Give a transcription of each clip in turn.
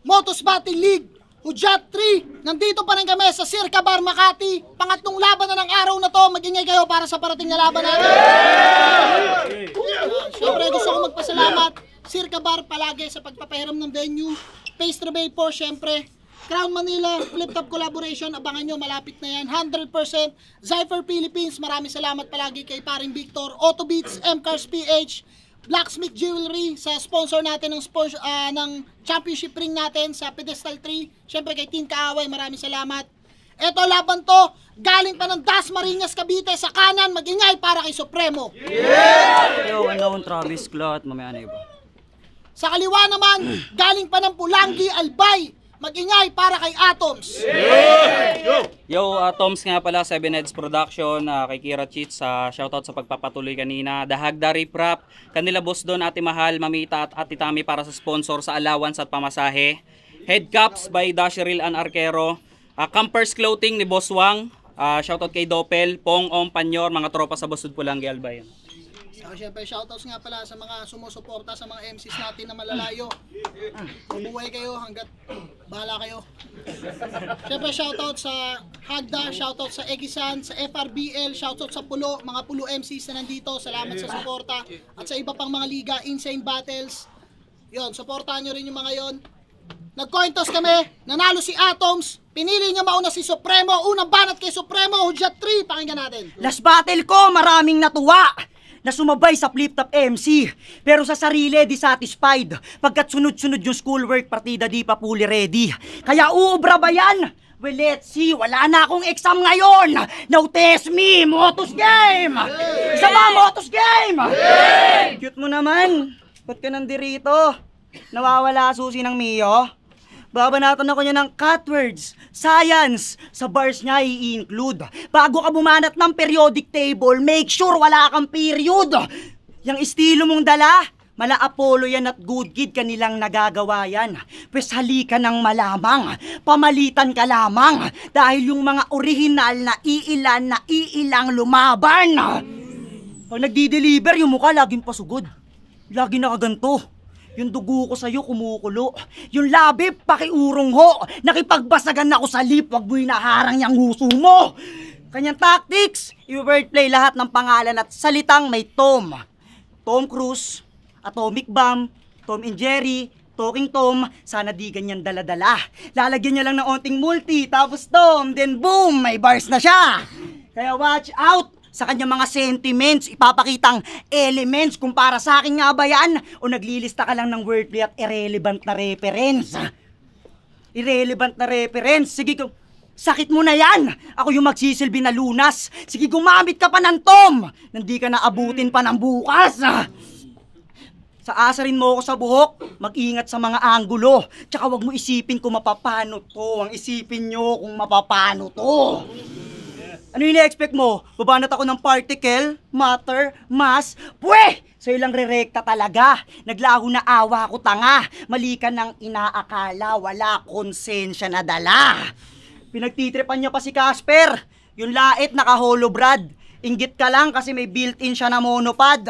Motos Battle League, Hudyat 3, nandito pa rin kami sa Circa Bar Makati. Pangatlong laban na ng araw na to, mag-ingay kayo para sa parating na laban natin. Siyempre gusto ko magpasalamat, Circa Bar palagi sa pagpapahiram ng venue. Pastry Bay po siyempre. Crown Manila, Flip Top Collaboration, abangan nyo, malapit na yan, 100%. Zypher Philippines, maraming salamat palagi kay paring Victor. Auto Beats, M-Cars PH, Blacksmith Jewelry sa sponsor natin ng championship ring natin sa Pedestal 3. Siyempre kay Team Kaaway, maraming salamat. Eto laban to, galing pa ng Dasmariñas, Cavite sa kanan, mag-ingay para kay Supremo. Yeah! Yo, unknown Travis Clot, mamaya na iba. Sa kaliwa naman, galing pa ng Pulangi, Albay, mag-ingay para kay Atoms. Yeah! Yo, Atoms nga pala, 7 Heads Production, kay Kira Cheats, shoutout sa pagpapatuloy kanina. Dahagda Rip Rap, kanila boss doon, Ate Mahal, Mamita at Ate Tami para sa sponsor sa allowance at pamasahe. Head Caps by Dasheril An Arquero. Campers Clothing ni Boss Wang, shoutout kay Doppel, Pong Om Panyor, mga tropa sa Busud Pulangi, Albay. Siyempre, shoutouts nga pala sa mga sumusuporta sa mga MCs natin na malalayo. Mabuhay kayo hanggat bahala kayo. Siyempre, shoutout sa Hagda, shoutout sa Egisan, sa FRBL, shoutout sa Pulo, mga Pulo MCs na nandito. Salamat sa suporta. At sa iba pang mga liga, Insane Battles. Yon, suportahan nyo rin yung mga yon. Nag-coin toss kami, nanalo si Atoms, pinili niya mauna si Supremo, unang banat kay Supremo, Hudyat 3, pakinggan natin. Last battle ko, maraming natuwa na sumabay sa Flip Top MC. Pero sa sarili, dissatisfied. Pagkat sunod-sunod yung schoolwork, partida di pa fully ready. Kaya uubra ba yan? Well, let's see. Wala na akong exam ngayon. Now test me, Motos Game! Isa ba, Motos Game? Cute mo naman. Ba't ka nandirito? Nawawala susi ng Mio? Babanatan ako niya ng cut words, science, sa bars niya i-include. Bago ka bumanat ng periodic table, make sure wala kang period. Yang estilo mong dala, mala Apollo yan at good kid kanilang nagagawa yan. Pwes halika ng malamang, pamalitan ka lamang. Dahil yung mga original na iilang lumaban. Pag nagdi-deliver, yung mukha laging pasugod. Lagi nakaganto. Yung dugo ko sa'yo kumukulo. Yung labi, pakiurong ho. Nakipagbasagan ako sa lip, wag mo hinaharang yung huso mo. Kanyang tactics, i-wordplay lahat ng pangalan at salitang may Tom. Tom Cruise, Atomic Bomb, Tom and Jerry, Talking Tom, sana di ganyan dala-dala. Lalagyan niya lang ng onting multi, tapos Tom, then boom, may bars na siya. Kaya watch out! Sa kanyang mga sentiments, ipapakitang elements kung para sa akin nga ba yan o naglilista ka lang ng wordplay at irrelevant na reference. Irrelevant na reference? Sige, sakit mo na yan! Ako yung magsisilbi na lunas. Sige, gumamit ka pa ng Tom! Nandi ka na abutin pa ng bukas! Sa asarin mo ako sa buhok, mag-ingat sa mga anggulo. Tsaka wag mo isipin kung mapapano to. Ang isipin nyo kung mapapano to. Ano yung na-expect mo? Babanat ako ng particle, matter, mass? Pwe! Sa'yo lang re-rekta talaga. Naglaho na awa ko tanga. Mali ka ng inaakala, wala konsensya na dala. Pinagtitripan niya pa si Casper. Yung lait naka-holobrad. Inggit ka lang kasi may built-in siya na monopod.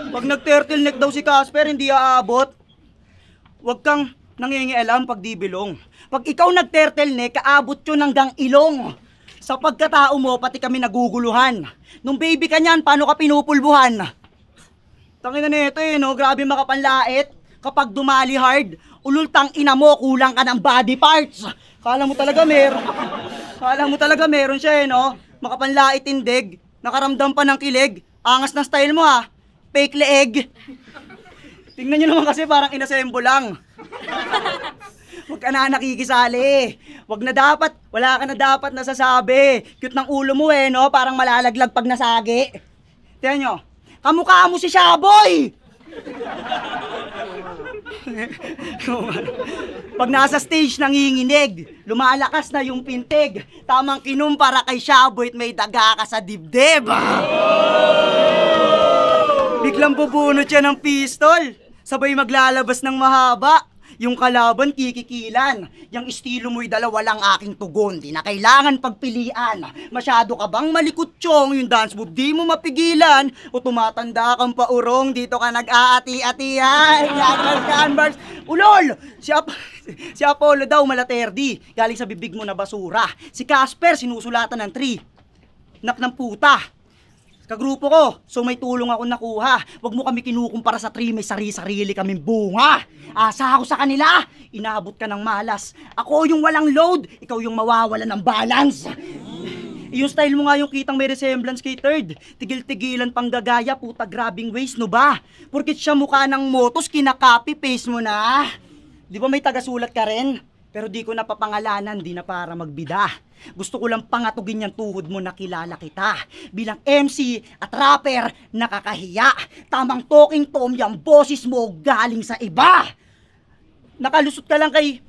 Pag nag-turtleneck daw si Casper, hindi aabot. Huwag kang nangingialam pag di bilong. Pag ikaw nag-turtleneck, kaabot yun hanggang ilong. Sa pagkatao mo, pati kami naguguluhan. Nung baby ka niyan, paano ka pinupulbuhan? Tangina nito no? Grabe makapanlait. Kapag dumali hard, ulultang ina mo, kulang ka ng body parts. Kala mo talaga meron siya no? Makapanlait tindig, nakaramdam pa ng kilig. Angas ng style mo fake leeg. Tingnan nyo naman kasi parang inassemble lang. Huwag ka na nakikisali. Wala ka na dapat nasasabi. Cute ng ulo mo no? Parang malalaglag pag nasagi. Tingnan nyo, kamukha mo si Shaboy! Pag nasa stage nanginginig, lumalakas na yung pintig. Tamang kinumpara kay Shaboy at may daga ka sa dibdib. Biglang bubunot siya ng pistol. Sabay maglalabas ng mahaba. Yung kalaban kikikilan. Yung estilo mo'y dalawa lang aking tugon. Di na kailangan pagpilian. Masyado ka bang malikutsyong? Yung dance move di mo mapigilan. O tumatanda kang paurong, dito ka nag-aati-atihan. Canvas. Ulol! Si Apollo daw malaterdi. Galing sa bibig mo na basura. Si Casper sinusulatan ng 3. Nak ng puta. Kagrupo ko, so may tulong ako nakuha. Huwag mo kami kinukumpara sa 3, may sarili kaming bunga. Asa ako sa kanila, inabot ka ng malas. Ako yung walang load, ikaw yung mawawala ng balance. Yung style mo nga yung kitang may resemblance kay Third. Tigil-tigilan pang gagaya, puta grabbing waist, no ba? Porkit siya mukha ng motos, kinaka-copy paste mo na. Di ba may tagasulat ka rin? Pero di ko napapangalanan, di na para magbida. Gusto ko lang pangatugin yung tuhod mo na kilala kita. Bilang MC at rapper, nakakahiya. Tamang talking tom, yung boses mo galing sa iba. Nakalusot ka lang kay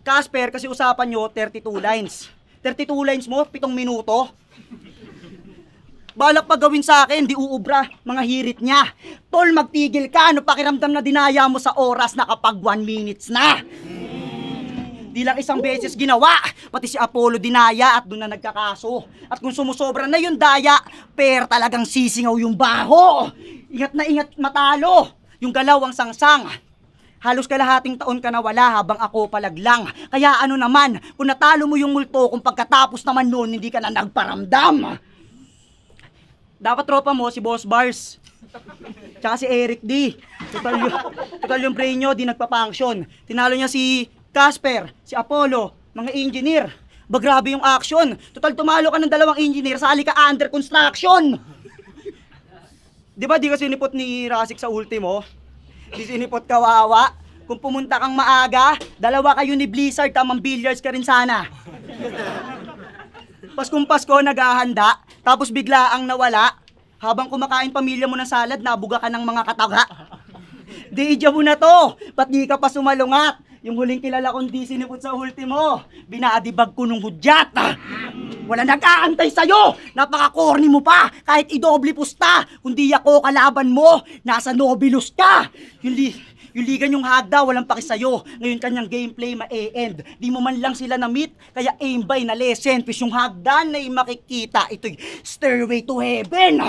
Casper kasi usapan nyo 32 lines. 32 lines mo, 7 minuto. Balak pa gawin sa akin, di uubra, mga hirit niya. Tol, magtigil ka, ano pakiramdam na dinaya mo sa oras na kapag 1 minutes na. Di lang isang beses ginawa, pati si Apollo dinaya at doon na nagkakaso. At kung sumusobra na yung daya, talagang sisingaw yung baho. Ingat na ingat matalo, yung galaw ang sangsang. Halos kalahating taon ka na wala habang ako palaglang. Kaya ano naman, kung natalo mo yung multo, kung pagkatapos naman noon hindi ka na nagparamdam. Dapat tropa mo si Boss Bars. Tsaka si Eric D. Total yung brain nyo di nagpa-function. Tinalo niya si Casper, si Apollo, mga engineer. Grabe yung action. Total tumalo ka ng 2 engineer, sali ka under construction. Di ba di ka sinipot ni Rasik sa ultimo? Di sinipot kawawa? Kung pumunta kang maaga, 2 kayo ni Blizzard, tamang billiards ka rin sana. Paskong Pasko naghahanda, tapos bigla ang nawala. Habang kumakain pamilya mo ng salad, nabuga ka ng mga kataga. Di mo na to, ba't di ka pa sumalungat? Yung huling kilala kong di sinipot sa ultimo, binadibag ko nung hudyat. Wala nag-aantay sa'yo, napaka-corny mo pa, kahit idoble pusta, kundi ako kalaban mo, nasa Nobilus ka. Yung ligan yung hagda, walang paki sa'yo, ngayon kanyang gameplay ma-e-end. Di mo man lang sila na-meet, kaya aim by na lesson, pis yung hagdan na makikita, ito'y stairway to heaven.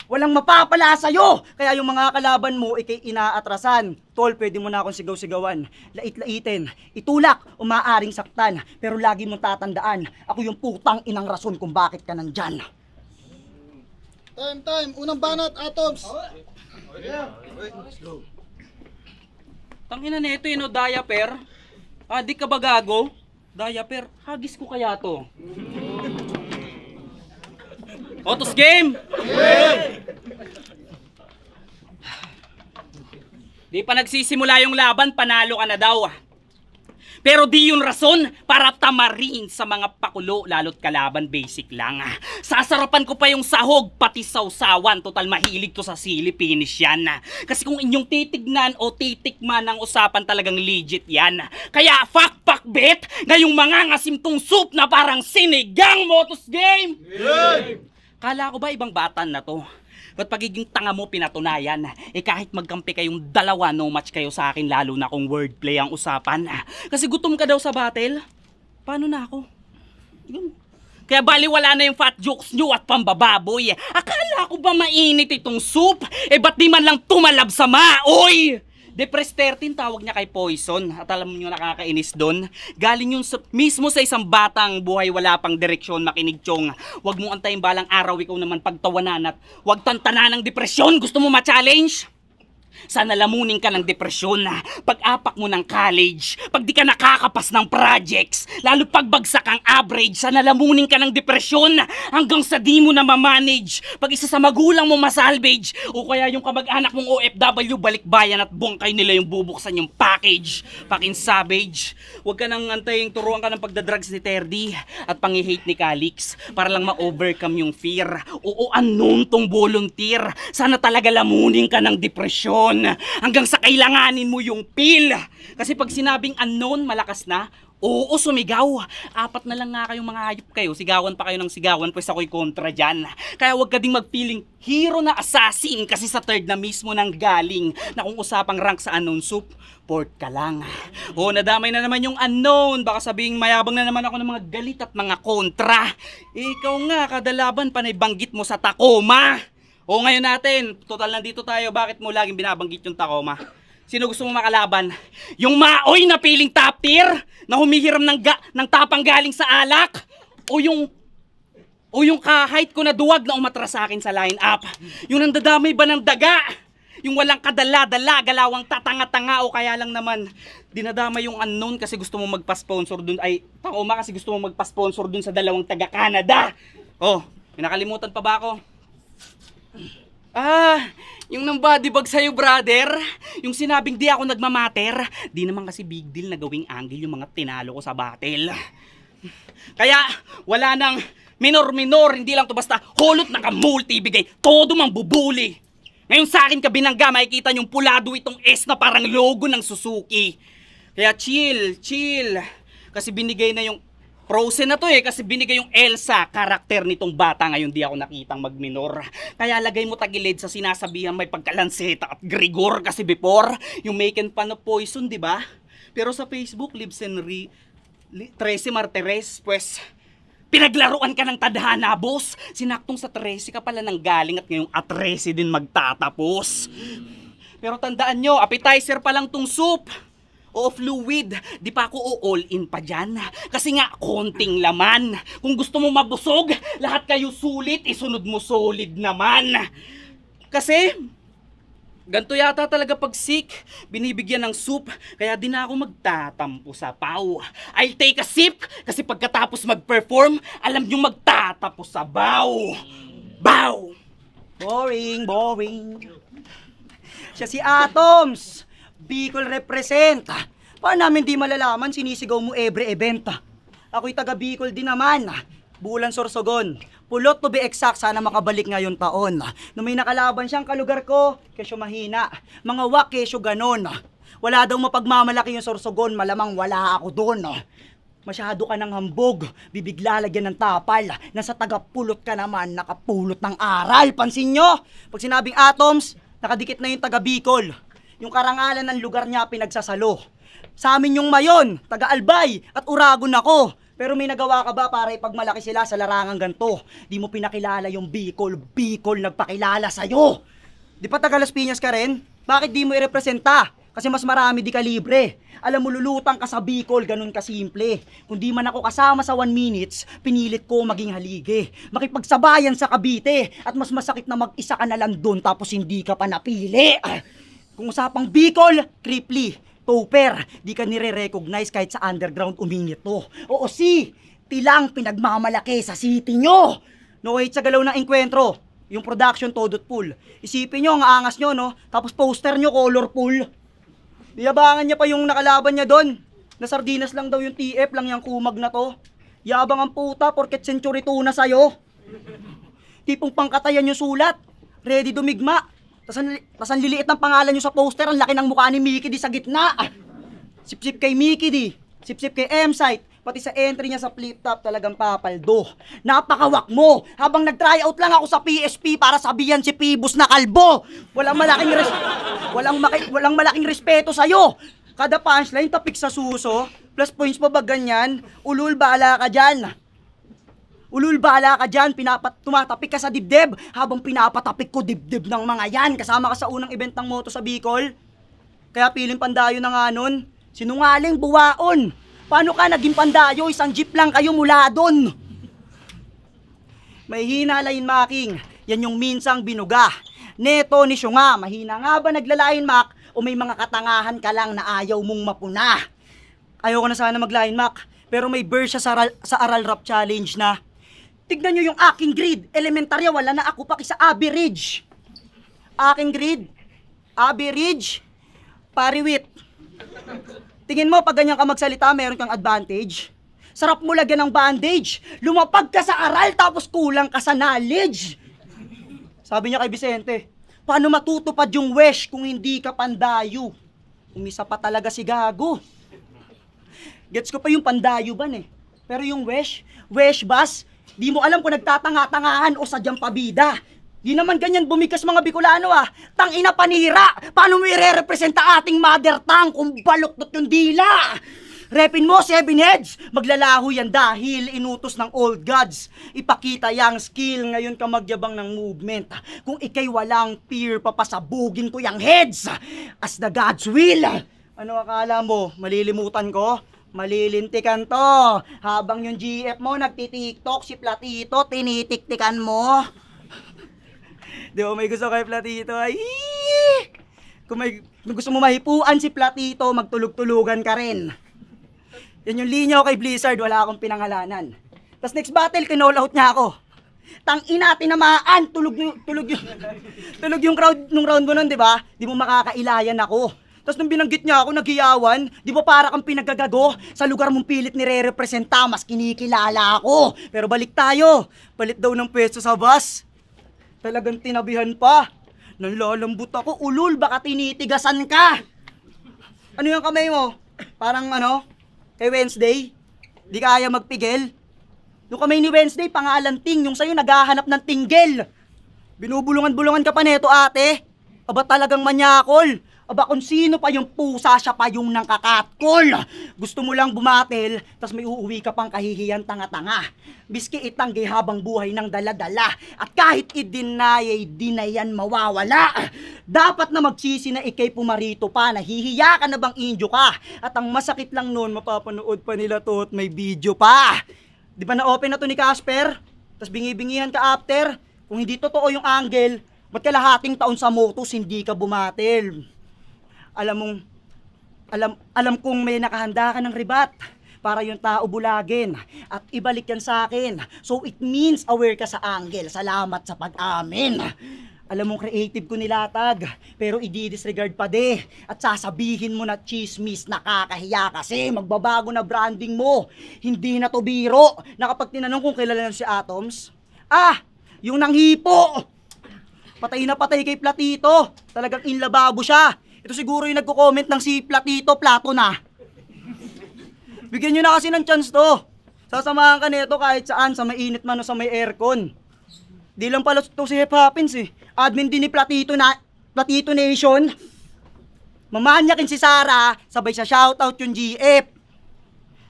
Walang mapapala sa'yo, kaya yung mga kalaban mo ikay inaatrasan. Tol, pwede mo na akong sigaw-sigawan, lait-laitin, itulak o maaaring saktan, pero lagi mong tatandaan, ako yung putang inang rason kung bakit ka nandyan. Time, unang banat, Atoms. Tangina na ito yun o, diaper. Di ka ba gago? Diaper, hagis ko kaya to. Otos game! Di pa nagsisimula yung laban, panalo ka na daw. Pero di yun rason para tamarin sa mga pakulo, lalo't kalaban basic lang. Sasarapan ko pa yung sahog, pati sausawan. Total mahilig to sa sili, finish yan. Kasi kung inyong titignan o titikman ang usapan, talagang legit yan. Kaya fuck bet, ngayong mga ngasimtong soup na parang sinigang motos game! Kala ko ba ibang batan na to? Ba't pagiging tanga mo pinatunayan? Kahit magkampi kayong 2, no match kayo sa akin, lalo na kung wordplay ang usapan. Kasi gutom ka daw sa battle? Paano na ako? Yun. Kaya baliwala na yung fat jokes nyo at pambababoy. Akala ko ba mainit itong soup? Ba't di man lang tumalab sa maoy? Depress 13 tawag niya kay Poison. At alam niyo nakakainis doon. Galing yung mismo sa isang batang buhay wala pang direksyon, makinig chong. Huwag mong antayin balang araw ikaw naman pagtawanan at huwag tantanan ng depresyon. Gusto mo ma-challenge? Sana lamunin ka ng depresyon pag-apak mo ng college, pag di ka nakakapas ng projects, lalo pag bagsak ang average, sana lamunin ka ng depresyon hanggang sa di mo na ma-manage, pag isa sa magulang mo masalvage, o kaya yung kamag-anak mong OFW balikbayan at bongkay nila yung bubuksan yung package. Pakin savage, huwag ka nang antayin turuan ka ng pagdadrugs ni Terdy at pangi-hate ni Calix para lang ma-overcome yung fear. Oo, anon tong volunteer, sana talaga lamunin ka ng depresyon. unknown hanggang sa kailanganin mo yung pill. Kasi pag sinabing unknown, malakas na. Oo, sumigaw. Apat na lang nga kayong mga hayop kayo. Sigawan pa kayo ng sigawan, pues ako'y kontra dyan. Kaya huwag ka ding mag-feeling hero na assassin kasi sa third na mismo nang galing na kung usapang rank sa unknown soup, port ka lang. Oo, nadamay na naman yung unknown. Baka sabing mayabang na naman ako ng mga galit at mga kontra. Ikaw nga, kada laban panay banggit mo sa Tacoma. Oo, ngayon natin, total nandito tayo. Bakit mo laging binabanggit yung Tacoma? Sino gusto mo makalaban? Yung maoy na piling top tier na humihiram ng tapang galing sa alak? O yung kahit ko na duwag na umatras sa akin sa line-up? Yung nandadamay ba ng daga? Yung walang kadala-dala, galawang tatanga-tanga o kaya lang naman dinadama yung unknown kasi gusto mo magpa-sponsor dun, ay Tacoma kasi gusto mo magpa-sponsor dun sa dalawang taga-Canada? Oh, may nakalimutan pa ba ako? Yung nang bodybag sa'yo, brother. Yung sinabing di ako nagmamater. Di naman kasi big deal na gawing angle yung mga tinalo ko sa battle. Kaya, wala nang minor-minor. Hindi lang to basta holot na kamulti bigay. Todo mang bubuli. Ngayon sa akin ka binangga, makikita yung pulado itong S na parang logo ng Suzuki. Kaya chill. Kasi binigay na yung Frozen na to kasi binigay yung Elsa, karakter nitong bata ngayon di ako nakitang magminor. Kaya lagay mo tagilid sa sinasabihan may pagkalanseta at Grigor kasi before, yung making fun of poison, di ba? Pero sa Facebook, lives and Tracy Martires, pues, pinaglaruan ka ng tadhana, boss. Sinaktong sa Tracy ka pala nang galing at ngayong at Tracy din magtatapos. Pero tandaan nyo, appetizer pa lang tong soup. O fluid, di pa ako all in pa dyan. Kasi nga, konting laman. Kung gusto mo mabusog, lahat kayo sulit, isunod mo solid naman. Kasi, ganito yata talaga pag sick, binibigyan ng soup, kaya di na ako magtatampo sa paw. I'll take a sip, kasi pagkatapos mag-perform, alam nyo magtatapos sa baw. Baw! Boring. Siya si Atoms. Bicol represent. Paano namin di malalaman sinisigaw mo every event? Ako'y taga Bicol din naman. Bulan Sorsogon. Pulot to be exact, sana makabalik ngayon taon. Nung may nakalaban siyang kalugar ko, kesyo mahina. Mga wak, kesyo ganon. Wala daw mapagmamalaki yung Sorsogon, malamang wala ako doon. Masyado ka ng hambog, bibig lalagyan ng tapal. Nasa taga-pulot ka naman, nakapulot ng aral. Pansin nyo? Pag sinabing Atoms, nakadikit na yung taga Bicol. Yung karangalan ng lugar niya pinagsasalo. Sa amin yung Mayon, taga-Albay, at Uragon ako. Pero may nagawa ka ba para ipagmalaki sila sa larangang ganto? Di mo pinakilala yung Bicol nagpakilala sa'yo. Di pa taga Las Piñas ka rin? Bakit di mo irepresenta? Kasi mas marami di kalibre. Alam mo, lulutang ka sa Bicol, ganun kasimple. Kung di man ako kasama sa 1 minutes, pinilit ko maging haligi. Makipagsabayan sa Cavite, at mas masakit na mag-isa ka na lang doon tapos hindi ka pa napili. Kung usapang Bicol, Kripli, Topper, di ka nire-recognize kahit sa underground umingit to. Oo tilang pinagmamalaki sa city nyo. No wait sa galaw ng enkwentro, yung production todot full. Isipin nyo, ang aangas nyo, no? Tapos poster nyo, colorful. Yabangan niya pa yung nakalaban niya doon. Na sardinas lang daw yung TF lang yung kumag na to. Yabang ang puta, porket century 2 na sa'yo. Tipong pangkatayan yung sulat. Ready dumigma. Tas ang liliit ng pangalan nyo sa poster, ang laki ng mukha ni Mickey di sa gitna. Sip-sip kay Mickey di, sip-sip kay M-Site, pati sa entry niya sa flip top talagang papaldo. Napakawak mo, habang nag-tryout lang ako sa PSP para sabihan si Pibus na kalbo. Walang malaking respeto sa'yo. Kada punchline tapik sa suso, plus points pa ba ganyan? Ulul, bahala ka dyan. Tumatapik ka sa dibdib habang pinapatapik ko dibdib ng mga yan. Kasama ka sa unang event ng moto sa Bicol. Kaya piling pandayo na nga nun. Sinungaling buwaon. Paano ka naging pandayo? Isang jeep lang kayo mula dun. May hina line marking. Yan yung minsang binuga. Neto ni Syunga, mahina nga ba nagla-line mark o may mga katangahan ka lang na ayaw mong mapuna? Ayoko na sana mag-line mark, pero may verse siya sa Aral Rap Challenge na tignan nyo yung aking grid. Elementarya, wala na ako pa sa average. Aking grid, average, pariwit. Tingin mo, pag ganyan ka magsalita, meron kang advantage. Sarap mo lagyan ng bandage. Lumapag ka sa aral, tapos kulang ka sa knowledge. Sabi niya kay Vicente, Paano matutupad yung wish kung hindi ka pandayo? Umisa pa talaga si Gago. Gets ko pa yung pandayo ban eh. Pero yung wish bas, di mo alam kung nagtatanga-tangahan o sadyang pabida. Di naman ganyan bumikas mga Bicolano ah. Tangina panira! Paano mo i-representa ating mother tongue kung baluktot yung dila? Repin mo, Seven Heads! Maglalaho yan dahil inutos ng old gods. Ipakita yang skill, ngayon ka magyabang ng movement. Kung ikay walang fear, papasabugin ko yang heads. As the gods will. Ano akala mo? Malilimutan ko? Malilintikan to. Habang yung GF mo nagtitiktok, si Platito, tinitiktikan mo. Di ba may gusto kay Platito? Ay! Kung gusto mo mahipuan si Platito, magtulog-tulugan ka rin. Yan yung linya ko kay Blizzard, wala akong pinangalanan. Tapos next battle, kinall out niya ako. Tangina, tinamaan, tulog yung crowd nung round mo nun, di ba? Di mo makakailayan ako. Tapos nung binanggit niya ako, naghiyawan, di ba para kang pinagagago? Sa lugar mong pilit nire-representa, mas kinikilala ako. Pero balik tayo, palit daw ng pwesto sa bus. Talagang tinabihan pa. Nalalambot ako, ulul, baka tinitigasan ka. Ano yung kamay mo? Parang ano? Kay Wednesday, di kaya magpigil. Yung kamay ni Wednesday, pangalan Ting, yung sa'yo naghahanap ng tinggel. Binubulungan-bulungan ka pa neto ate. Aba talagang manyakol. Aba kung sino pa yung pusa, siya pa yung nangkakatkol. Gusto mo lang bumatil, tas may uuwi ka pang kahihiyan tanga-tanga. Biski itanggi habang buhay ng dala-dala. At kahit i-deny, di na yan mawawala. Dapat na magsisi na ikay pumarito pa, nahihiya ka na bang injo ka? At ang masakit lang nun, mapapanood pa nila to at may video pa. Di ba na-open na to ni Casper? Tas bingi-bingihan ka after. Kung hindi totoo yung angle, ba't kalahating taon sa motos hindi ka bumatil? Alam kong may nakahanda ka ng ribat para yung tao bulagin at ibalik yan sa akin. So it means aware ka sa angle. Salamat sa pag-amin. Alam mong creative ko nilatag, pero i-disregard pa de. At sasabihin mo na chismis, nakakahiya kasi magbabago na branding mo. Hindi na to biro. Na kapag tinanong kung kilala na si Atoms, yung nanghipo. Patay na patay kay Platito. Talagang inlababo siya. Ito siguro yung nagko-comment ng si Platito, Plato na. Bigyan nyo na kasi ng chance to. Sasamahan ka nito kahit saan, sa mainit man o sa may aircon. Di lang pala ito si Hep Happens eh. Admin din ni Platito Nation. Mamanyakin si Sarah, sabay sa shoutout yung GF.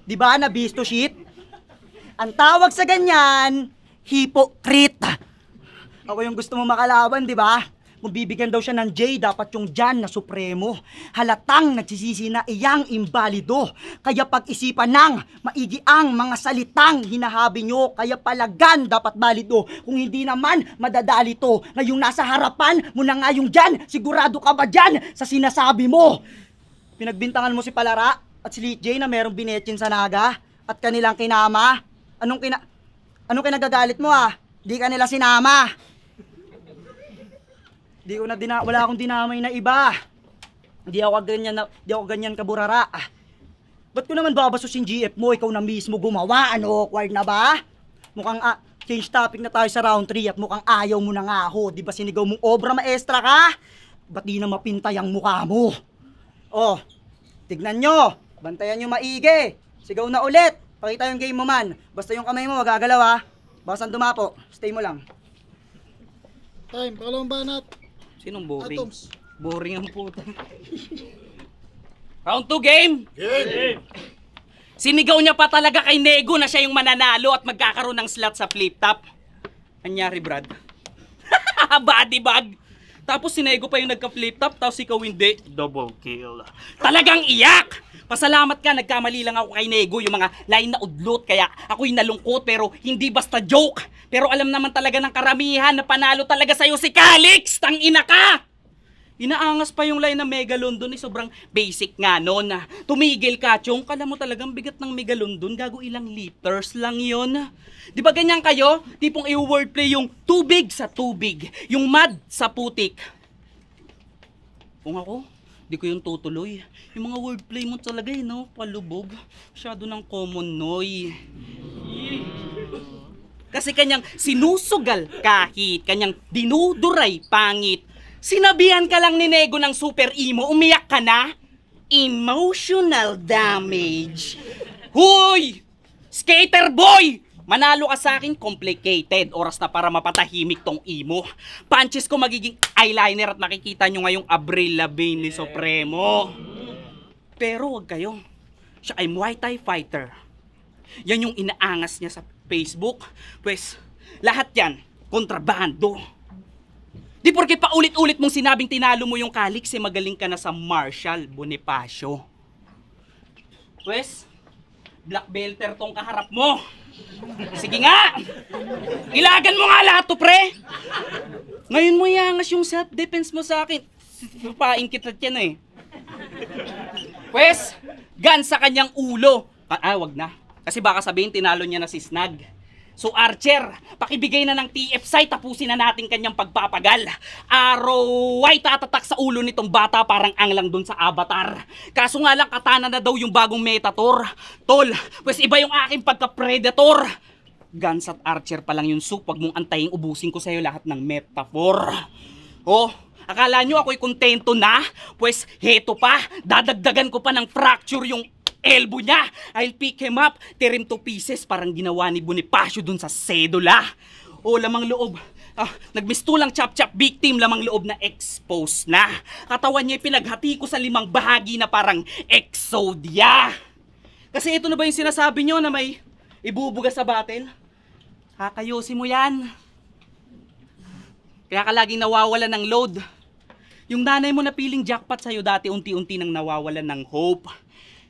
Di ba na bisto shit? Ang tawag sa ganyan, hypocrite. Ako yung gusto mo makalaban, di ba? Kung bibigyan daw siya ng J, dapat yung Jan na supremo. Halatang nagsisisi na iyang imbalido. Kaya pag-isipan ng maigi ang mga salitang hinahabi nyo. Kaya palagan dapat balido. Kung hindi naman, madadali to. Ngayong nasa harapan mo na nga yung Jan, sigurado ka ba dyan sa sinasabi mo? Pinagbintangan mo si Palara at si Lit J na merong binetsin sa Naga at kanilang kinama. Anong kinagagalit mo ah? Di ka nila sinama. Wala akong dinamay na iba. Di ako ganyan kaburara. Ba't ko naman babasusin GF mo? Ikaw na mismo gumawa. Ano, awkward na ba? Mukhang change topic na tayo sa round 3 at mukhang ayaw mo na nga ako. Di ba sinigaw mong obra maestra ka? Ba't di na mapintay ang mukha mo? Oh, tignan nyo. Bantayan nyo maigi. Sigaw na ulit. Pakita yung game mo man. Basta yung kamay mo magagalaw ha. Basan dumapo. Stay mo lang. Time, pakalawang banat. Sinong boring? Atoms. Boring ang puta. Round 2 game! Game! Sinigaw niya pa talaga kay Nego na siya yung mananalo at magkakaroon ng slot sa flip top. Anyari, Brad? Body bag! Tapos si Nego pa yung nagka-flip top, tapos ikaw hindi. Double kill. Talagang iyak! Pasalamat ka, nagkamali lang ako kay Nego, yung mga line na udlot, kaya ako'y nalungkot, pero hindi basta joke. Pero alam naman talaga ng karamihan na panalo talaga sa'yo si Calix! Tangina ka! Inaangas pa yung line na Megalondon, sobrang basic nga nun. Tumigil ka, Chong, kala mo talagang bigat ng Megalondon, gago ilang liters lang yon. Di ba ganyan kayo? Tipong i-wordplay yung tubig sa tubig, yung mud sa putik. Kung ako, di ko yung tutuloy. Yung mga wordplay mo talaga no? Palubog. Masyado ng common noy. Kasi kanyang sinusugal kahit, kanyang dinuduray pangit. Sinabihan ka lang ni Nego ng super emo, umiyak ka na? Emotional damage. Huy! Skater boy! Manalo ka sa akin, complicated. Oras na para mapatahimik tong emo. Punches ko magiging eyeliner at makikita nyo ngayong Avril Lavigne ni Supremo. Pero wag kayo. Siya ay Muay Thai fighter. Yan yung inaangas niya sa Facebook. Pues, lahat yan, kontrabando. Di porke paulit-ulit mong sinabing tinalo mo yung Calix, eh magaling ka na sa Marshall Bonifacio. Pues, black belter tong kaharap mo. Sige nga! Ilagan mo nga lahat to, pre! Ngayon mo yangas yung self-defense mo sa akin. Papain kita yan eh. Pues, gan sa kanyang ulo. Wag na. Kasi baka sabihin tinalo niya na si Snag. So Archer, pakibigay na ng TF site, tapusin na natin kanyang pagpapagal. Arrow, tatatak sa ulo nitong bata parang anglang dun sa Avatar. Kaso nga lang katana na daw yung bagong Metator. Tol, pues iba yung aking pagka-Predator. Guns at Archer pa lang yung soup, wag mong antayin ubusin ko sa'yo lahat ng metaphor. Oh, akala nyo ako'y kontento na? Pues heto pa, dadagdagan ko pa ng fracture yung elbow niya. I'll pick him up, tear him to pieces, parang ginawa ni Bonifacio dun sa sedula. O, lamang loob. Nagmistulang chop-chop victim, lamang loob na expose na. Katawan niya pinaghati ko sa 5 bahagi na parang exodia. Kasi ito na ba yung sinasabi nyo na may ibubuga sa battle? Kakayusin mo yan. Kaya ka laging nawawalan ng load. Yung nanay mo na piling jackpot sa'yo dati, unti-unti nang nawawalan ng hope.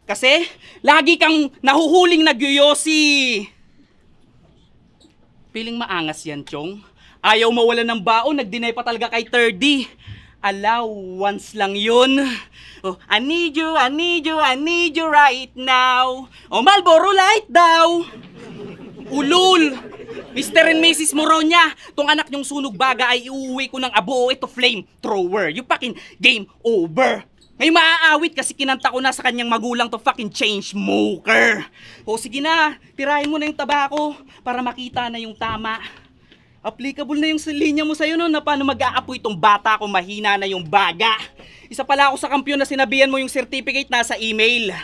Kasi, lagi kang nahuhuling nagyoyosi. Piling maangas yan, Chong. Ayaw mawalan ng baon, nag-deny pa talaga kay 30. Allowance lang yun. Oh, I need you, I need you, I need you right now. Oh, Marlboro Light daw. Ulul. Mr. and Mrs. Moronya, tong anak nyong sunog baga ay iuwi ko ng abo, ito flame thrower. You fucking game over. Ngayon maaawit kasi kinanta ko na sa kanyang magulang to fucking change smoker. O sige na, tirahin mo na yung tabako para makita na yung tama. Applicable na yung linya mo sa'yo no, na paano mag-aapoy itong bata kung mahina na yung baga. Isa pala ako sa kampiyon na sinabihan mo yung certificate nasa email.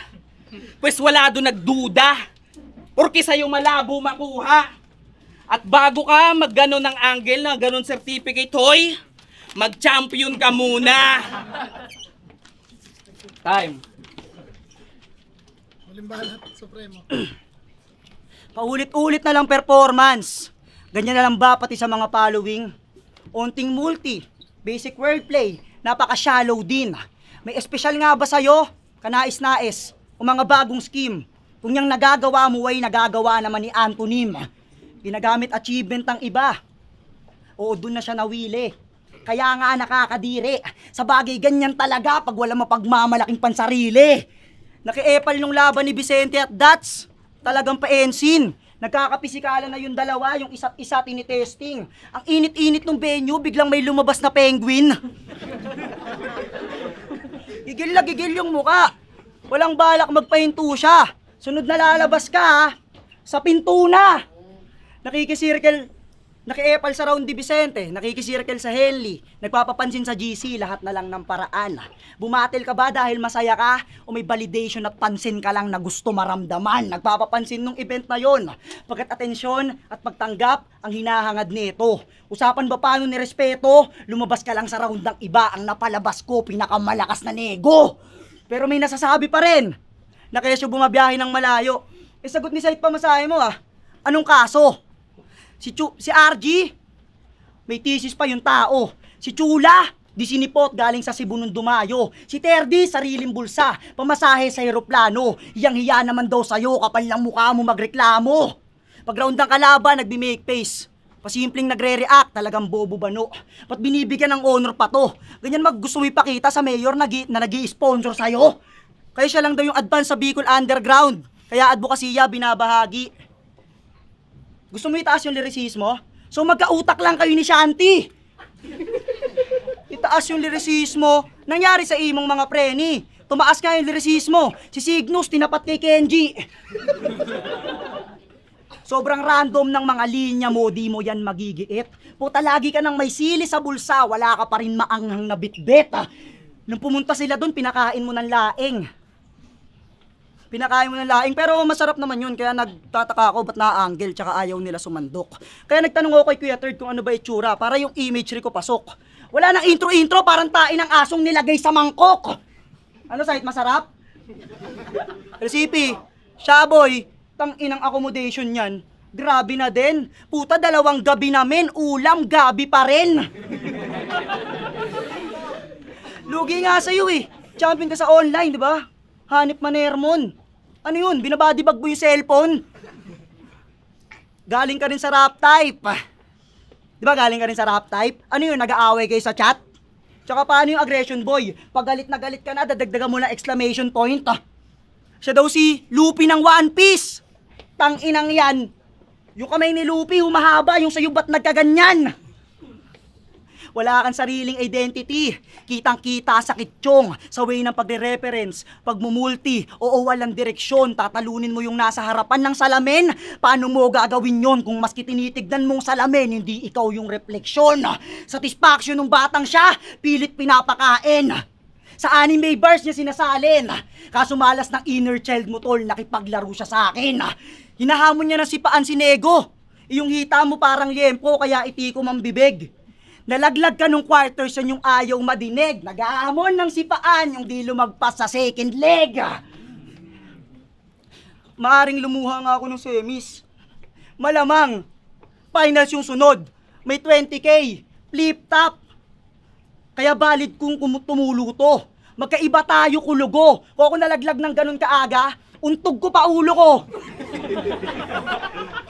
Pues wala doon nagduda. Porque sa'yo malabo makuha. At bago ka mag-ganon ng angle na ganon certificate, hoy, mag-champion ka muna. Time. Malimbalat, Supremo. Paulit-ulit na lang performance. Ganyan na lang ba pati sa mga following? Onting multi, basic wordplay, napaka-shallow din. May espesyal nga ba sa'yo? Kanais-nais, o mga bagong scheme? Kung yung nagagawa mo ay nagagawa naman ni Antonym. Ginagamit achievement ang iba. Oo, dun na siya nawili. Kaya nga nakakadiri. Sa bagay ganyan talaga pag wala mapagmamalaking pansarili. Nakiepal nung laban ni Vicente at Dats. Talagang pa-ensin. Nagkakapisikalan na yung dalawa, yung isa't isa tinitesting. Ang init-init ng venue, biglang may lumabas na penguin. Gigil na gigil yung muka. Walang balak magpahinto siya. Sunod na lalabas ka ha. Sa pinto na. Nakiepal sa round di Vicente, nakikisirkel sa Henley, nagpapapansin sa GC, lahat na lang ng paraan. Bumatil ka ba dahil masaya ka? O may validation at pansin ka lang na gusto maramdaman? Nagpapapansin nung event na yon. Pagkat atensyon at pagtanggap ang hinahangad nito. Usapan ba paano ni respeto? Lumabas ka lang sa round ng iba, ang napalabas ko, pinakamalakas na nego. Pero may nasasabi pa rin, na kaya siya bumabiyahe ng malayo. Eh sagot ni Said pamasahe mo ah, anong kaso? Si RG, may thesis pa yung tao. Si Chula, di sinipot galing sa Cebu nung dumayo. Si Terdy, sariling bulsa, pamasahe sa eroplano. Hiyang-hiya naman daw sa'yo, kapal lang mukha mo magreklamo. Pag round ng kalaban, nagbi-make face. Pasimpleng nagre-react, talagang bobo bano. Ba't binibigyan ng honor pa to? Ganyan gusto mo ipakita sa mayor na nag-i-sponsor sa'yo. Kaya siya lang daw yung advance sa Bicol Underground. Kaya advokasya binabahagi. Gusto mo itaas yung lirisismo? So magkautak lang kayo ni Shanti. Itaas yung lirisismo. Nangyari sa imong mga preni. Tumaas nga yung lirisismo. Si Cygnus tinapat kay Kenji. Sobrang random ng mga linya mo, di mo yan magigiit. Puta, lagi ka nang may sili sa bulsa, wala ka pa rin maanghang na bitbit. Nung pumunta sila doon, pinakain mo ng laing. Pero masarap naman yun, kaya nagtataka ako ba't na-angle tsaka ayaw nila sumandok. Kaya nagtanong ako kay Kuya Third kung ano ba itsura para yung imagery ko pasok. Wala nang intro-intro, parang tain ng asong nilagay sa mangkok. Ano, Sait, masarap? Recipe, Shaboy, tang inang accommodation yan. Grabe na din. Puta, 2 gabi namin, ulam, gabi pa rin. Lugi nga sa'yo eh. Champion ka sa online, di ba? Hanip Manermon. Ano yun? Binabadibag mo yung cellphone? Galing ka rin sa rap type. Di ba galing ka rin sa rap type? Ano yun? Nag-aaway kayo sa chat? Tsaka paano yung aggression boy? Pag galit na galit ka na, dadagdagan mo na exclamation point. Siya daw si Luffy ng One Piece. Tang inang yan. Yung kamay ni Luffy, humahaba. Yung sa'yo ba't nagkaganyan? Wala kang sariling identity. Kitang-kita sa kitsyong, sa way ng pagre-reference, pagmumulti, o walang direksyon, tatalunin mo yung nasa harapan ng salamin. Paano mo gagawin yon kung maski tinitignan mong salamin, hindi ikaw yung refleksyon? Satisfaction ng batang siya, pilit pinapakain. Sa anime bars niya sinasalin. Kaso malas ng inner child mo tol, nakipaglaro siya sa akin. Hinahamon niya ng sipaan si Nego. Yung hita mo parang liempo, kaya itikom ang bibig. Nalaglag ka nung quarters yan yung ayaw madinig. Nag-aamon ng sipaan yung di lumagpas sa second leg. Maaring lumuha nga ako ng semis. Malamang, finals yung sunod. May 20K, flip top. Kaya valid kung tumulo to. Magkaiba tayo kulugo. Kung ako nalaglag ng ganun kaaga, untog ko pa ulo ko.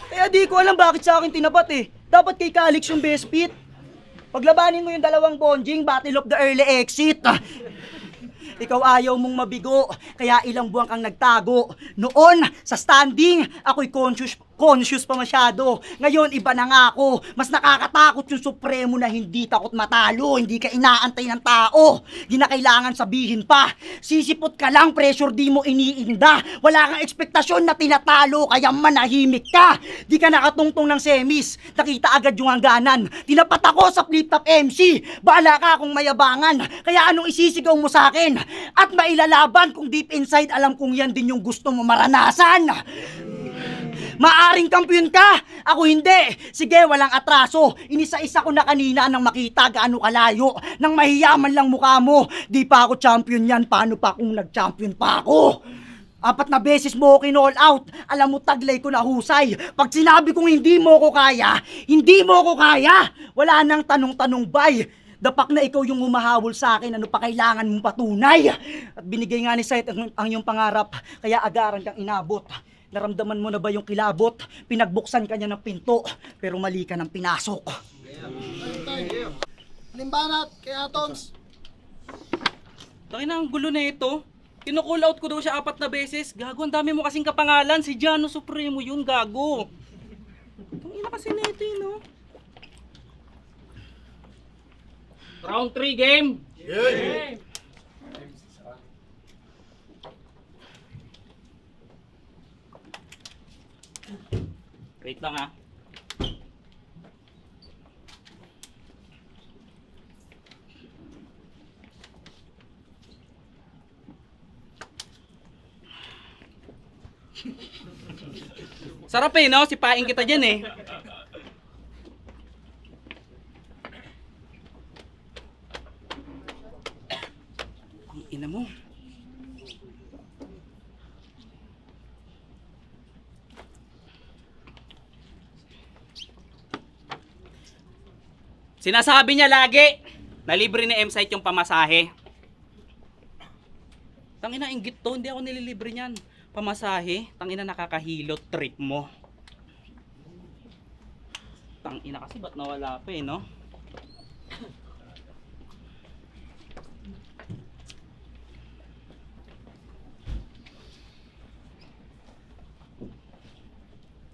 Kaya di ko alam bakit sa akin tinapat eh. Dapat kay Calix yung best fit. Paglabanin mo yung 2 bonjing, battle of the early exit. Ikaw ayaw mong mabigo, kaya ilang buwan kang nagtago. Noon, sa standing, ako'y conscious pa masyado. Ngayon, iba na nga ako. Mas nakakatakot yung supremo na hindi takot matalo. Hindi ka inaantay ng tao. Di na kailangan sabihin pa. Sisipot ka lang, pressure di mo iniinda. Wala kang ekspektasyon na tinatalo, kaya manahimik ka. Di ka nakatungtong ng semis. Nakita agad yung hangganan. Tinapat ako sa flip-top MC. Bahala ka kung mayabangan. Kaya anong isisigaw mo sa akin? At mailalaban kung deep inside alam kong yan din yung gusto mo maranasan. Maaring kampiyon ka, ako hindi. Sige, walang atraso. Inisa-isa ko na kanina nang makita gaano kalayo. Nang mahiyaman lang mukha mo. Di pa ako champion yan, paano pa kung nag-champion pa ako? 4 na beses mo ako kinall out. Alam mo, taglay ko na husay. Pag sinabi kong hindi mo ko kaya, hindi mo ko kaya. Wala nang tanong-tanong bay. Dapak na ikaw yung humahabol sa akin, ano pa kailangan mong patunay? At binigay nga ni Sait ang iyong pangarap, kaya agaran kang inabot. Naramdaman mo na ba yung kilabot? Pinagbuksan ka niya ng pinto, pero mali ka ng pinasok. Limbanat, kaya Toms. Taki na ang gulo na ito. Kino-call out ko daw siya 4 na beses. Gago, ang dami mo kasing kapangalan. Si Giano Supremo yun, gago. Ang ina kasi na ito, no? Round 3 game. Yeah. Wait lang ha. Sarap eh, no? Sipain kita dyan eh. Ang ina mo. Sinasabi niya lagi na libre ni M-Site yung pamasahe. Tangina, inggit to. Hindi ako nililibre niyan. Pamasahe. Tangina, nakakahilot trip mo. Tangina kasi ba't nawala pa eh, no?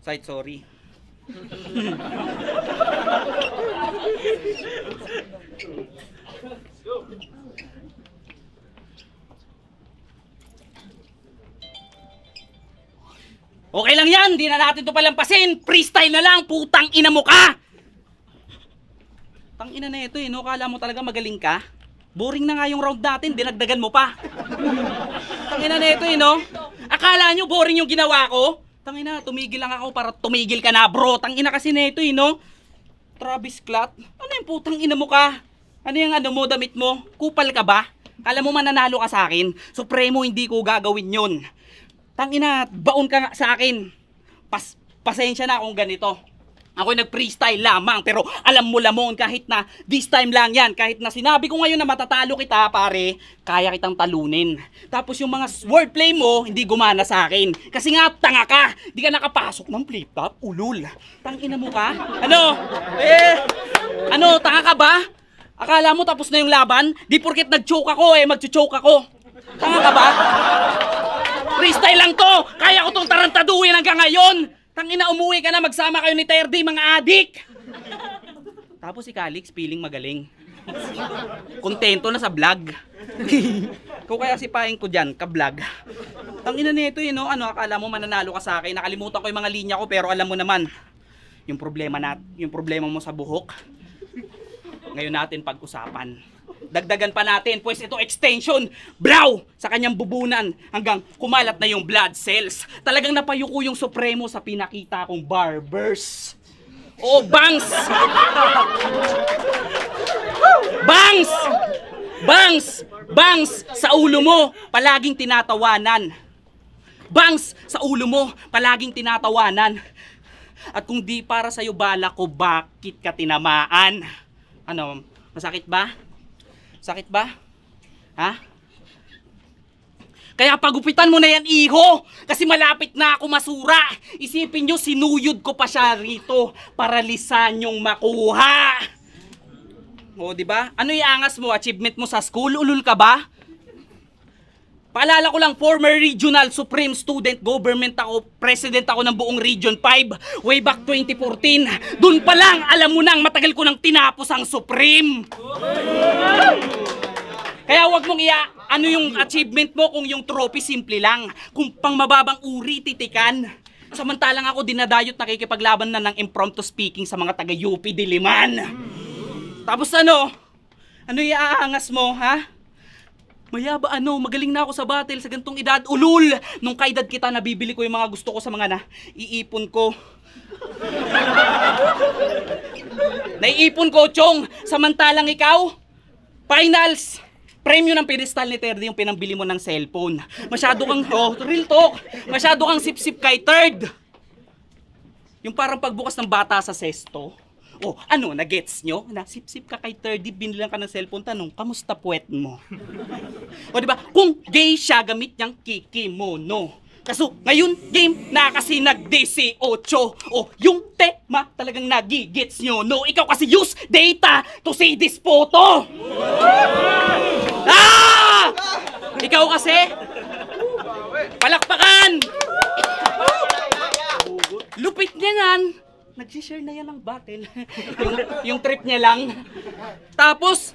Site, sorry. Okay lang yan, di na natin to palampasin. Freestyle na lang, putang ina mo ka! Tang ina na ito no? Kala mo talaga magaling ka? Boring na nga yung round natin, dinagdagan mo pa. Tang ina na ito no? Akala nyo boring yung ginawa ko? Tang ina, tumigil lang ako para tumigil ka na bro. Tang ina kasi na ito no? Travis Scott, ano yung putang ina mo ka? Ano yung ano mo, damit mo? Kupal ka ba? Kala mo mananalo ka sa akin? Supremo, hindi ko gagawin yun. Tangina, baon ka nga sa akin. Pasensya na kung ganito. Ako'y nag-freestyle lamang, pero alam mo lamon kahit na this time lang yan. Kahit na sinabi ko ngayon na matatalo kita, pare, kaya kitang talunin. Tapos yung mga wordplay mo, hindi gumana sa akin. Kasi nga, tanga ka. Di ka nakapasok ng flip-top, ulul. Tangina mo ka? Ano, tanga ka ba? Akala mo tapos na yung laban? Di porket nag-choke ako mag-choke ako. Tanga ka ba? Freestyle lang to! Kaya ko tong tarantaduhin hanggang ngayon! Tangina, umuwi ka na, magsama kayo ni Terdy, mga adik! Tapos si Calix, feeling magaling. Kontento na sa vlog. Kung kaya sipahin ko dyan, ka-vlog. Tangina nito no? Ano, akala mo mananalo ka sa akin? Nakalimutan ko yung mga linya ko, pero alam mo naman, yung problema mo sa buhok, ngayon natin pag-usapan. Dagdagan pa natin, pues ito extension, brow, sa kanyang bubunan hanggang kumalat na yung blood cells. Talagang napayuko yung Supremo sa pinakita kong barbers. Oh, bangs! Bangs! Bangs! Bangs! Sa ulo mo, palaging tinatawanan. Bangs! Sa ulo mo, palaging tinatawanan. At kung di para sa'yo bala ko, bakit ka tinamaan? Ano, masakit ba? Sakit ba? Ha? Kaya pagupitan mo na yan, iho! Kasi malapit na ako masura! Isipin nyo, sinuyod ko pa siya rito para lisan yung makuha! O, diba? Ano iangas mo? Achievement mo sa school? Ulul ka ba? Paalala ko lang, former regional supreme student government ako, president ako ng buong Region 5, way back 2014. Doon pa lang, alam mo nang matagal ko nang tinapos ang supreme. Kaya wag mong ano yung achievement mo kung yung trophy simple lang. Kung pang mababang uri, titikan. Samantalang ako dinadayot nakikipaglaban na ng impromptu speaking sa mga taga-UP Diliman. Tapos ano iaangas mo, ha? Mayaba magaling na ako sa battle sa gantong edad. Ulul! Nung kaedad kita, nabibili ko yung mga gusto ko sa mga iipon ko. Naiipon ko, Chong! Samantalang ikaw, finals! Premyo ng pedestal ni Terdy yung pinambili mo ng cellphone. Masyado kang, real talk, masyado kang sip-sip kay Third. Yung parang pagbukas ng bata sa sesto. Nagets nyo? Nasip-sip ka kay Terdy, binilang ka ng cellphone, tanong, kamusta puwet mo? Diba, kung gay siya, gamit niyang kikimono. Kaso, ngayon, game na kasi nag-18. Yung tema talagang nagigets nyo, no? Ikaw kasi use data to see this photo! Ikaw kasi, palakpakan! Lupit niya yan! Nag-share na yan ng battle. yung trip niya lang. Tapos,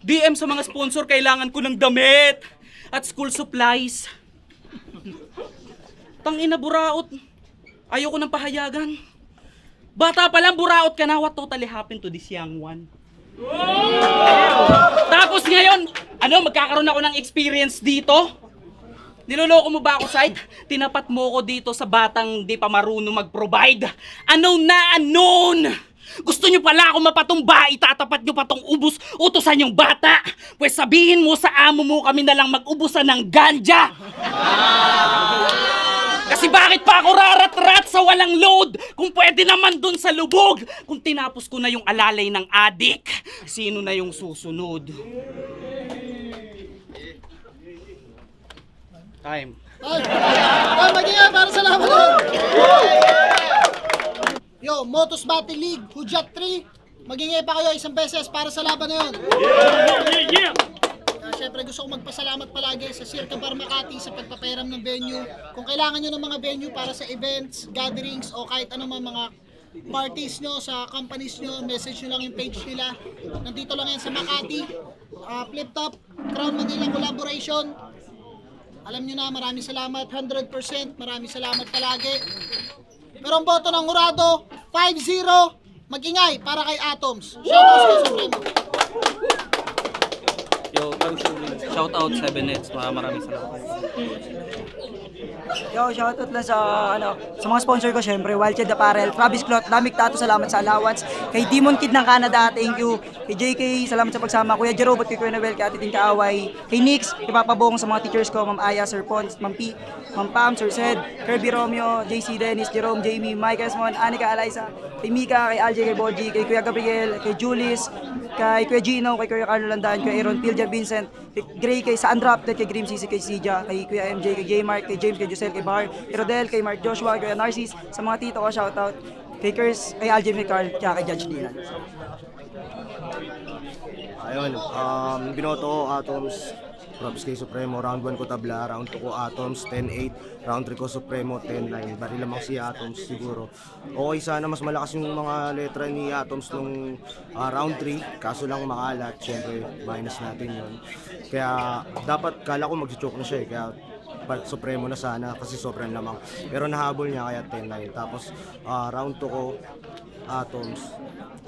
DM sa mga sponsor, kailangan ko ng damit at school supplies. Tangina, buraot. Ayoko ng pahayagan. Bata pa lang, buraot ka na. What totally happened to this young one? Tapos ngayon, magkakaroon ako ng experience dito. Niloloko mo ba ako, Side? Tinapat mo ko dito sa batang di pa marunong mag-provide. Anon! Gusto nyo pala ako mapatumba, itatapat nyo pa tong utusan yung bata. Pues sabihin mo sa amo mo kami na lang mag-ubusan ng ganja. Kasi bakit pa ako rarat-rat sa walang load? Kung pwede naman dun sa lubog. Kung tinapos ko na yung alalay ng adik, sino na yung susunod? Time. Magiging para sa laban nun. Yo, Motos Battle League, Hudyat 3. Magingay pa kayo isang beses para sa laban na yun. Siyempre gusto ko magpasalamat palagi sa Circa Bar Makati sa pagpapahiram ng venue. Kung kailangan nyo ng mga venue para sa events, gatherings o kahit anong mga parties nyo sa companies nyo, message nyo lang yung page nila. Nandito lang yan sa Makati. Flip Top, Crown Manila collaboration. Alam nyo na, maraming salamat, 100%, maraming salamat palagi. Pero ang boto ng hurado, 5-0, mag-ingay para kay Atoms. Shoutouts kay Supremo. Yo, shout out 7Eds. Maraming salamat. Yo, shoutout lang sa mga sponsor ko syempre, Wildched Apparel, Travis Cloth, Lamig Tattoo, salamat sa allowance. Kay Demon Kid ng Canada, thank you. Kay JK, salamat sa pagsama. Kuya Jerobot, kay Kuya Noel, kay Ate Ting Kaaway. Kay Nix, kay Papa Bong, sa mga teachers ko, Ma'am Aya, Sir Pons, Ma'am P, Ma'am Pam, Sir Sed, Kirby Romeo, JC Dennis, Jerome, Jamie, Mike Esmon, Anika, Eliza, kay Mika, kay Alje, kay Boji, kay Kuya Gabriel, kay Julis, kay Kuya Gino, kay Kuya Carlo Landan, kay Aaron Pilger Vincent, kay Gray, kay sa Undrafted, kay Grim Sisi, kay Sija, kay Kuya MJ, kay J Mark, kay James, kay Josel, kay Bar, kay Rodel, kay Mark Joshua, kay Kuya Narcis, sa mga tito ko, shoutout. Kay Kers, kay Alje, kay Carl, kay Judge Dylan. Ayun, binoto ko Atoms, props kay Supremo, round 1 ko tabla, round 2 ko Atoms, 10-8, round 3 ko Supremo, 10-9, bari lamang si Atoms siguro. Okay, sana mas malakas yung mga letra ni Atoms nung round 3, kaso lang makalat, syempre minus natin yun. Kaya dapat, kala ko mag-choke na siya kaya Supremo na sana kasi sobrang lamang. Pero nahabol niya kaya 10-9, tapos round 2 ko Atoms.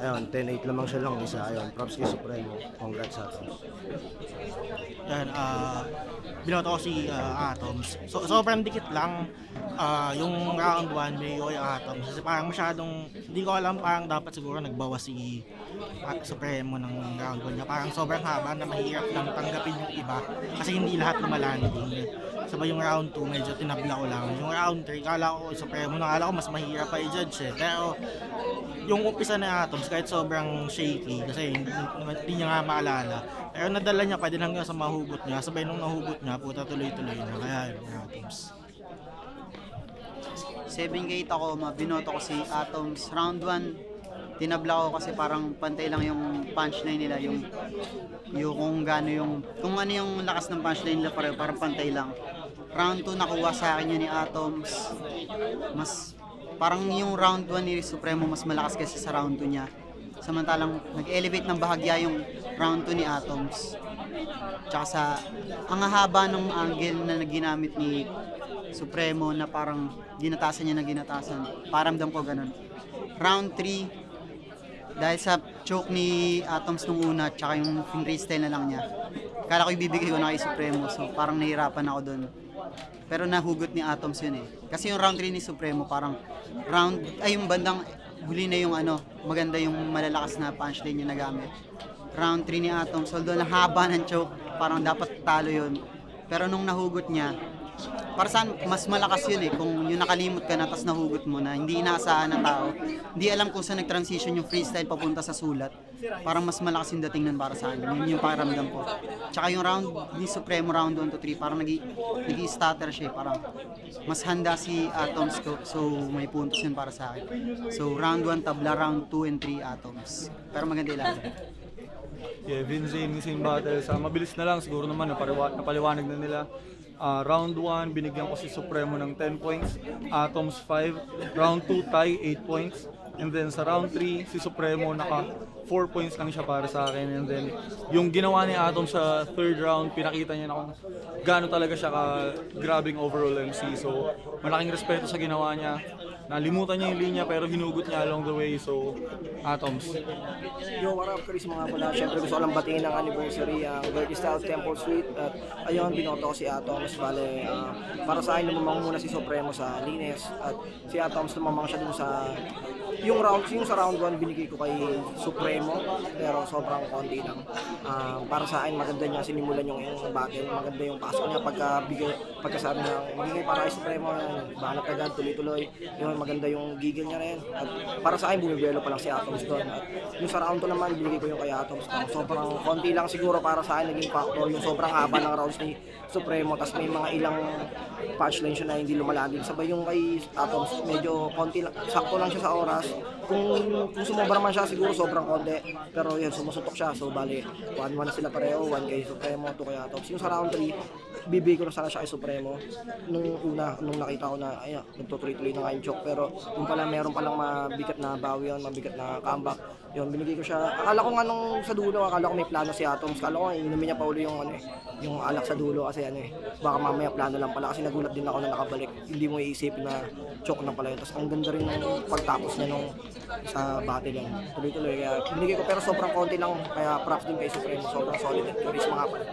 Ayun, 10-8 lamang siya lang isa. Ayun, props kay Supremo. Congrats Atoms. Yan, binoto ko si Atoms. Sobrang dikit lang. Yung round 1 may yung Atoms. Kasi parang masyadong, hindi ko alam, parang dapat siguro nagbawas si Supremo ng round 1 niya. Parang sobrang haba na mahirap lang tanggapin yung iba. Kasi hindi lahat lumalanding. Sabay yung round 2, medyo tinabla ko lang. Yung round 3, kala ko Supremo, nakala ko mas mahirap pa i-judge eh. Pero yung umpisa na Atoms, kahit sobrang shaky, kasi hindi niya nga maalala. Pero nadala niya pa din hanggang sa mahugot niya. Sabay nung nahugot niya, puta tuloy-tuloy na. Kaya yung Atoms. 7-8 ako, binoto ko si Atoms. Round 1, tinabla ko kasi parang pantay lang yung punchline nila, yung kung ano yung lakas ng punchline nila, parang pantay lang. Round 2 nakuha sa akin yun ni Atoms. Mas parang yung round 1 ni Supremo mas malakas kasi sa round 2 niya. Samantalang nag-elevate ng bahagya yung round 2 ni Atoms. Tsaka ang haba ng angle na ginamit ni Supremo na parang ginatasan niya na ginatasan. Paramdam ko ganun. Round 3, dahil sa choke ni Atoms nung una, tsaka yung freestyle na lang niya, kala ko ibibigay ko na kay Supremo, so parang nahirapan ako doon. Pero nahugot ni Atoms yun eh. Kasi yung round 3 ni Supremo, parang yung bandang huli na yung maganda yung malalakas na punchline niya nagamit. Round 3 ni Atoms, although nahaba ng choke, parang dapat talo yun. Pero nung nahugot niya, para saan mas malakas yun eh, kung yung nakalimot ka na tapos nahugot mo na hindi inaasahan ng tao, hindi alam kung saan nag-transition yung freestyle papunta sa sulat, parang mas malakas yung dating nun para sa akin, yun yung pakiramdam ko. Tsaka yung round ni Supremo, round 1 to 3, parang nag-i-stutter siya, parang mas handa si Atoms ko, so may puntos yun para sa akin. So round 1 tabla, round 2 and 3 Atoms, pero maganda yung laban. Yeah, Vincent Battles, mabilis na lang, siguro naman napaliwanag na nila. Round 1, binigyan ko si Supremo ng 10 points, Atoms 5, round 2 tie, 8 points, and then sa round 3, si Supremo naka 4 points lang siya para sa akin, and then yung ginawa ni Atoms sa third round, pinakita niya na kung gaano talaga siya ka-grabbing overall MC, so malaking respeto sa ginawa niya. Nalimutan niya yung linya pero hinugot niya along the way, so Atoms. Yo, what up, Chris, mga pala. Siyempre gusto ko lang batiin ng anniversary ang Dirty Style Temple Suite. At ayun, binoto ko si Atoms. Bale, para sa akin, lumamang muna si Supremo sa Lines. At si Atoms lumamang siya dun sa yung sa round 1 binigay ko kay Supremo, pero sobrang konti lang. Para sa akin, maganda niya sinimulan yung battle, maganda yung pasok niya pagkasabi niya magiging para kay Supremo, banat agad, tuloy-tuloy. Yun, maganda yung gigil niya rin. At para sa akin, bumibelo pa lang si Atoms doon. At yung sa round 2 naman, binigay ko yung kay Atoms. Sobrang konti lang siguro para sa akin naging factor yung sobrang haba ng rounds ni Supremo, tapos may mga ilang punchline siya na hindi lumalagin. Sabay yung kay Atoms, medyo konti lang, sakto lang siya sa oras. mataas. Kung sumobra man siya, siguro sobrang konti. Pero yun, sumusuntok siya. So, bali, 1-1 na sila pareho. 1 kay Supremo, 2 kay Atoms. Yung sa round 3, bibigay ko na sana siya kay Supremo. Nung nakita ko na, ayun, nagtutuloy-tuloy na nga yung choke. Pero yung pala, meron palang mabigat na bawi yun, mabigat na comeback. Yun, binigay ko siya. Akala ko nga nung sa dulo, akala ko may plano si Atoms. Akala ko inumin niya pa uli yung alak sa dulo kasi baka mamaya plano lang pala. Kasi nagulat din ako na nakabalik. Hindi mo iisipin na choke na pala yun. Tapos ang ganda rin ng pagtapos niya nung sa battle yan. Tuloy-tuloy. Kaya binigay ko pero sobrang konti lang. Kaya props din kay Supremo. Sobrang solid at charisma nga pala.